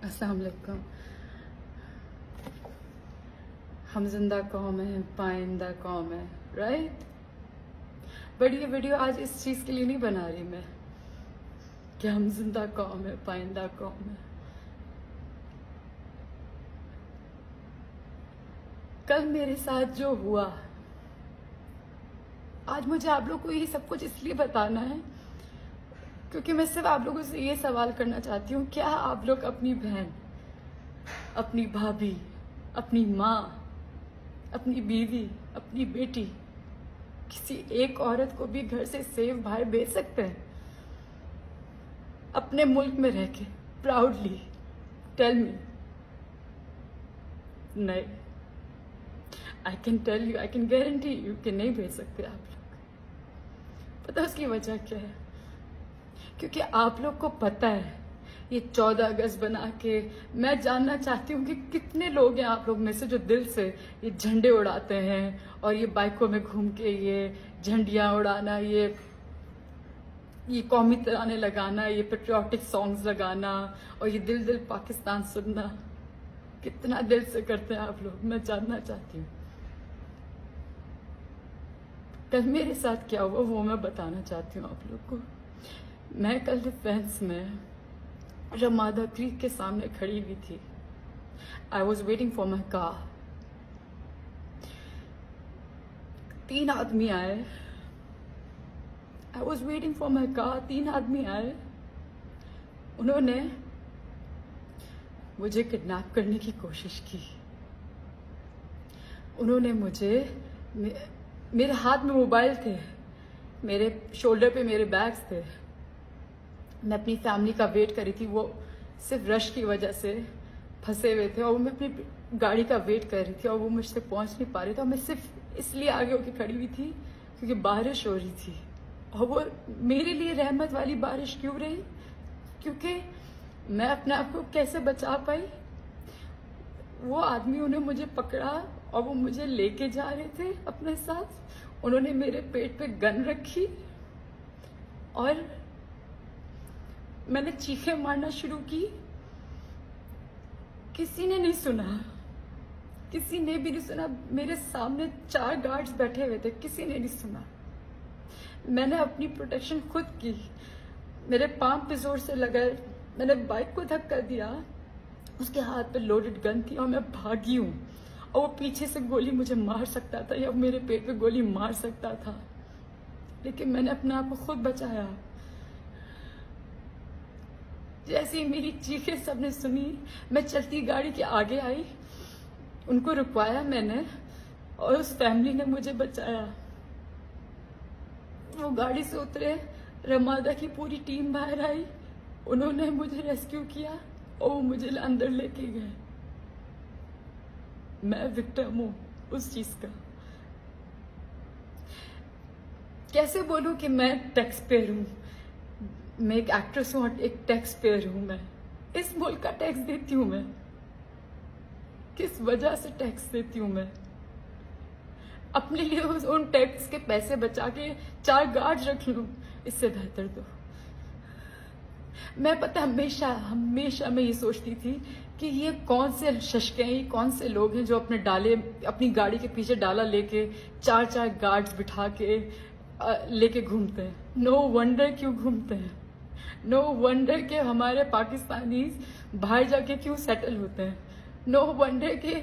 अस्सलाम वालेकुम। हम जिंदा कौम है, पाइंदा कौम है, राइट। बट ये वीडियो आज इस चीज के लिए नहीं बना रही मैं कि हम जिंदा कौम है, पाइंदा कौम है। कल मेरे साथ जो हुआ, आज मुझे आप लोग को ये सब कुछ इसलिए बताना है क्योंकि मैं सिर्फ आप लोगों से ये सवाल करना चाहती हूँ, क्या आप लोग अपनी बहन, अपनी भाभी, अपनी माँ, अपनी बीवी, अपनी बेटी, किसी एक औरत को भी घर से सेफ बाहर भेज सकते हैं अपने मुल्क में रह के प्राउडली? Tell me. नहीं, I can tell you, I can guarantee you कि नहीं भेज सकते आप लोग। पता उसकी वजह क्या है? क्योंकि आप लोग को पता है ये 14 अगस्त बना के, मैं जानना चाहती हूँ कि कितने लोग हैं आप लोग में से जो दिल से ये झंडे उड़ाते हैं और ये बाइकों में घूम के ये झंडियाँ उड़ाना, ये कौमी तराने लगाना, ये पेट्रियाटिक सॉन्ग्स लगाना और ये दिल दिल पाकिस्तान सुनना, कितना दिल से करते हैं आप लोग, मैं जानना चाहती हूँ। कल मेरे साथ क्या हुआ वो मैं बताना चाहती हूँ आप लोग को। मैं कल डिफेंस में रमादा क्रीक के सामने खड़ी हुई थी। I was waiting for my car. 3 आदमी आए। I was waiting for my car. 3 आदमी आए। उन्होंने मुझे किडनैप करने की कोशिश की। उन्होंने मुझे, मेरे हाथ में मोबाइल थे, मेरे शोल्डर पे मेरे बैग्स थे। मैं अपनी फैमिली का वेट कर रही थी, वो सिर्फ रश की वजह से फंसे हुए थे और मैं अपनी गाड़ी का वेट कर रही थी और वो मुझसे पहुंच नहीं पा रहे थे। और मैं सिर्फ इसलिए आगे होकर खड़ी हुई थी क्योंकि बारिश हो रही थी। और वो मेरे लिए रहमत वाली बारिश क्यों रही? क्योंकि मैं अपने आप को कैसे बचा पाई? वो आदमियों ने मुझे पकड़ा और वो मुझे लेके जा रहे थे अपने साथ। उन्होंने मेरे पेट पे गन रखी और मैंने चीखें मारना शुरू की। किसी ने नहीं सुना, किसी ने भी नहीं सुना। मेरे सामने 4 गार्ड्स बैठे हुए थे, किसी ने नहीं सुना। मैंने अपनी प्रोटेक्शन खुद की। मेरे पांव पे जोर से लगा, मैंने बाइक को धक्का दिया, उसके हाथ पे लोडेड गन थी और मैं भागी हूँ। और वो पीछे से गोली मुझे मार सकता था या मेरे पेट पे गोली मार सकता था, लेकिन मैंने अपने आप को खुद बचाया। जैसे ही मेरी चीखें सबने सुनी, मैं चलती गाड़ी के आगे आई, उनको रुकवाया मैंने और उस फैमिली ने मुझे बचाया। वो गाड़ी से उतरे, रमादा की पूरी टीम बाहर आई, उन्होंने मुझे रेस्क्यू किया और वो मुझे अंदर लेके गए। मैं विक्टिम हूँ उस चीज का। कैसे बोलूं कि मैं टैक्स पेयर हूँ? मैं एक एक्ट्रेस हूँ और एक टैक्स पेयर हूँ। मैं इस मुल्क का टैक्स देती हूँ। मैं किस वजह से टैक्स देती हूँ? मैं अपने लिए उन टैक्स के पैसे बचा के 4 गार्ड रख लूं, इससे बेहतर तो मैं, पता हमेशा हमेशा मैं ये सोचती थी कि ये कौन से शशके हैं, ये कौन से लोग हैं जो अपने डाले, अपनी गाड़ी के पीछे डाला लेके 4 गार्ड्स बिठा के लेके घूमते हैं। नो वंडर क्यों घूमते हैं। नो वंडर के हमारे पाकिस्तानी बाहर जाके क्यों सेटल होते हैं। नो वंडर के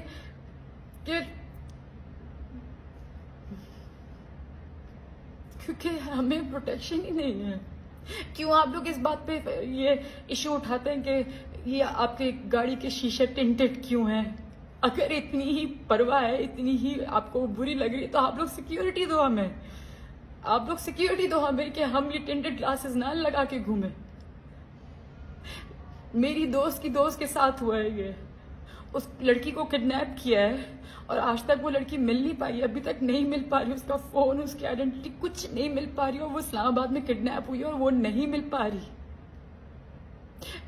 क्योंकि हमें प्रोटेक्शन ही नहीं है। क्यों आप लोग इस बात पे ये इशू उठाते हैं कि ये आपके गाड़ी के शीशे टिंटेड क्यों हैं? अगर इतनी ही परवाह है, इतनी ही आपको बुरी लग रही है, तो आप लोग सिक्योरिटी दो हमें। आप लोग सिक्योरिटी दो हमें कि हम ये टिंटेड ग्लासेस ना लगा के घूमें। मेरी दोस्त की दोस्त के साथ हुआ है ये। उस लड़की को किडनैप किया है और आज तक वो लड़की मिल नहीं पाई, अभी तक नहीं मिल पा रही। उसका फोन, उसकी आइडेंटिटी कुछ नहीं मिल पा रही और वो इस्लामाबाद में किडनैप हुई और वो नहीं मिल पा रही।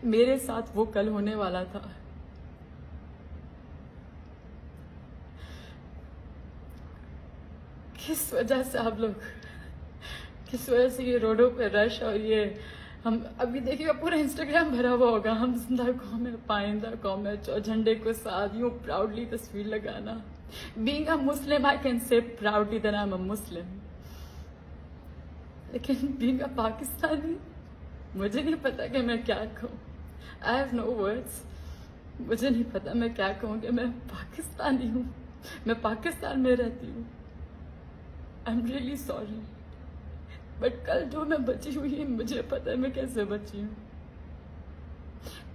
मेरे साथ वो कल होने वाला था। किस वजह से आप लोग, किस वजह से ये रोडों पे रश और ये हम अभी देखिएगा पूरा इंस्टाग्राम भरा हुआ होगा, हम जिंदा कौम है, पाइंदा कौम है, झंडे को साथ यूं प्राउडली तस्वीर लगाना. Being a Muslim I can say proudly that I am a Muslim, लेकिन बीइंग अ पाकिस्तानी मुझे नहीं पता कि मैं क्या कहूँ. I have no words. मुझे नहीं पता मैं क्या कहूँ कि मैं पाकिस्तानी हूँ, मैं पाकिस्तान में रहती हूँ. I am really sorry, but कल जो मैं बची हुई है मुझे पता है मैं कैसे बची हूँ.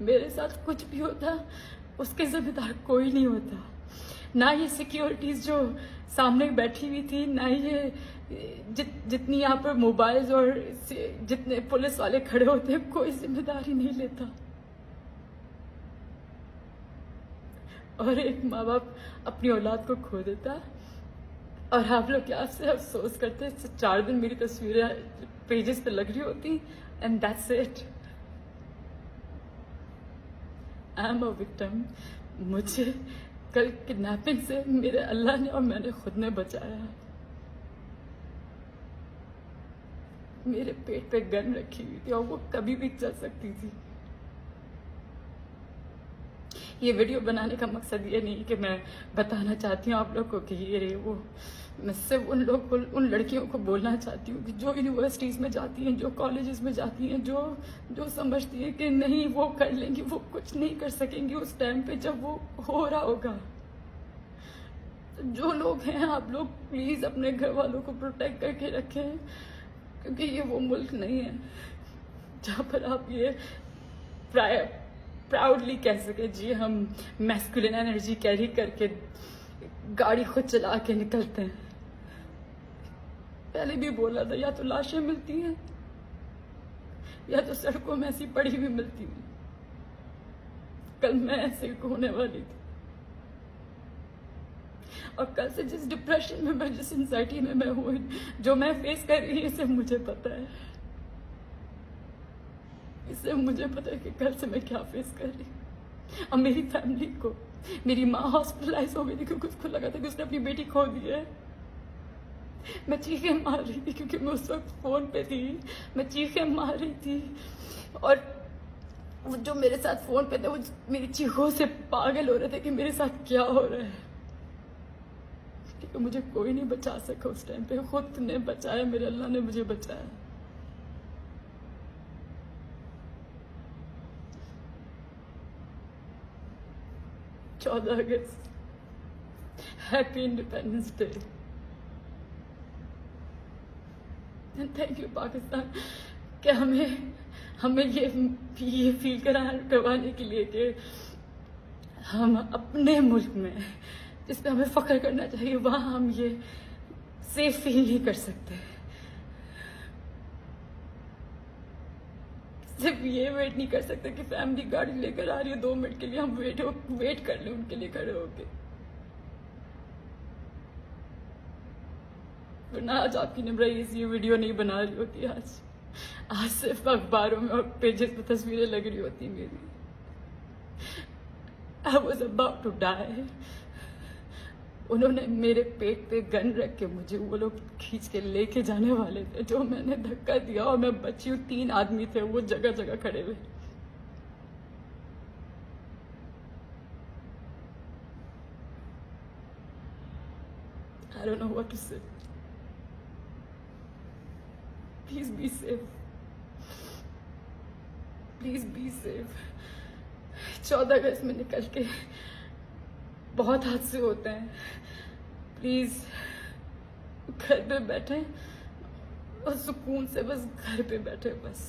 मेरे साथ कुछ भी होता उसके जिम्मेदार कोई नहीं होता, ना ये सिक्योरिटीज जो सामने बैठी हुई थी, ना ये जितनी यहाँ पर मोबाइल्स और जितने पुलिस वाले खड़े होते हैं, कोई जिम्मेदारी नहीं लेता. और एक माँ बाप अपनी औलाद को खो देता, और आप लोग क्या से अफसोस करते हैं. 4 दिन मेरी तस्वीरें पेजेस पे लग रही होती, and that's it. I am a victim. मुझे कल किडनैपिंग से मेरे अल्लाह ने और मैंने खुद ने बचाया. मेरे पेट पे गन रखी हुई थी और वो कभी भी चल सकती थी. ये वीडियो बनाने का मकसद ये नहीं कि मैं बताना चाहती हूँ आप लोग को कि ये रे वो. मैं सिर्फ उन लड़कियों को बोलना चाहती हूँ कि जो यूनिवर्सिटीज में जाती हैं, जो कॉलेजेस में जाती हैं, जो समझती हैं कि नहीं वो कर लेंगी, वो कुछ नहीं कर सकेंगी उस टाइम पे जब वो हो रहा होगा. जो लोग हैं, आप लोग प्लीज अपने घर वालों को प्रोटेक्ट करके रखें, क्योंकि ये वो मुल्क नहीं है जहाँ पर आप ये प्राउडली कह सके जी हम मैस्कुलिन एनर्जी कैरी करके गाड़ी खुद चला के निकलते हैं. पहले भी बोला था, या तो लाशें मिलती हैं या तो सड़कों में ऐसी पड़ी हुई मिलती हैं. कल मैं ऐसे होने वाली थी, और कल से जिस डिप्रेशन में मैं, जिस एंजाइटी में मैं हूँ, जो मैं फेस कर रही हूँ, इसे मुझे पता है. इससे मुझे पता है कि कल से मैं क्या फेस कर रही हूँ. और मेरी फैमिली को, मेरी माँ हॉस्पिटलाइज हो गई थी क्योंकि उसको लगा था कि उसने अपनी बेटी खो दी है. मैं चीखें मार रही थी क्योंकि मैं उस वक्त फोन पे थी. मैं चीखें मार रही थी, और वो जो मेरे साथ फोन पे थे वो मेरी चीखों से पागल हो रहे थे कि मेरे साथ क्या हो रहा है. क्योंकि मुझे कोई नहीं बचा सका उस टाइम पे, खुद ने बचाया, मेरे अल्लाह ने मुझे बचाया. चौदह अगस्त, happy independence day, and thank you Pakistan कि हमें ये फील करवाने के लिए कि हम अपने मुल्क में, जिस पे हमें फख्र करना चाहिए, वहां हम ये सेफ फील नहीं कर सकते. सिर्फ ये वेट नहीं कर सकते कि फैमिली गाड़ी लेकर आ रही है 2 मिनट के लिए, हम वेट कर लें उनके लिए खड़े होके. वरना आज आपकी निमराइज ये वीडियो नहीं बना रही होती. आज सिर्फ अखबारों में और पेजेस पे तस्वीरें लग रही होती मेरी. I was about to die. उन्होंने मेरे पेट पे गन रख के मुझे, वो लोग खींच के लेके जाने वाले थे, जो मैंने धक्का दिया और मैं बची हूँ. 3 आदमी थे वो जगह जगह खड़े हुए. I don't know what to say. Please be safe. Please be safe. 14 अगस्त में निकल के बहुत हादसे होते हैं. प्लीज घर पे बैठे और सुकून से बस घर पे बैठे बस.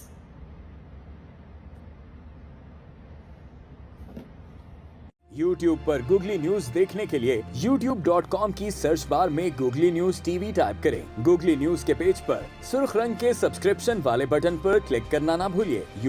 YouTube पर Google न्यूज देखने के लिए youtube.com की सर्च बार में Google न्यूज TV टाइप करें. Google न्यूज के पेज पर सुर्ख रंग के सब्सक्रिप्शन वाले बटन पर क्लिक करना ना भूलिए.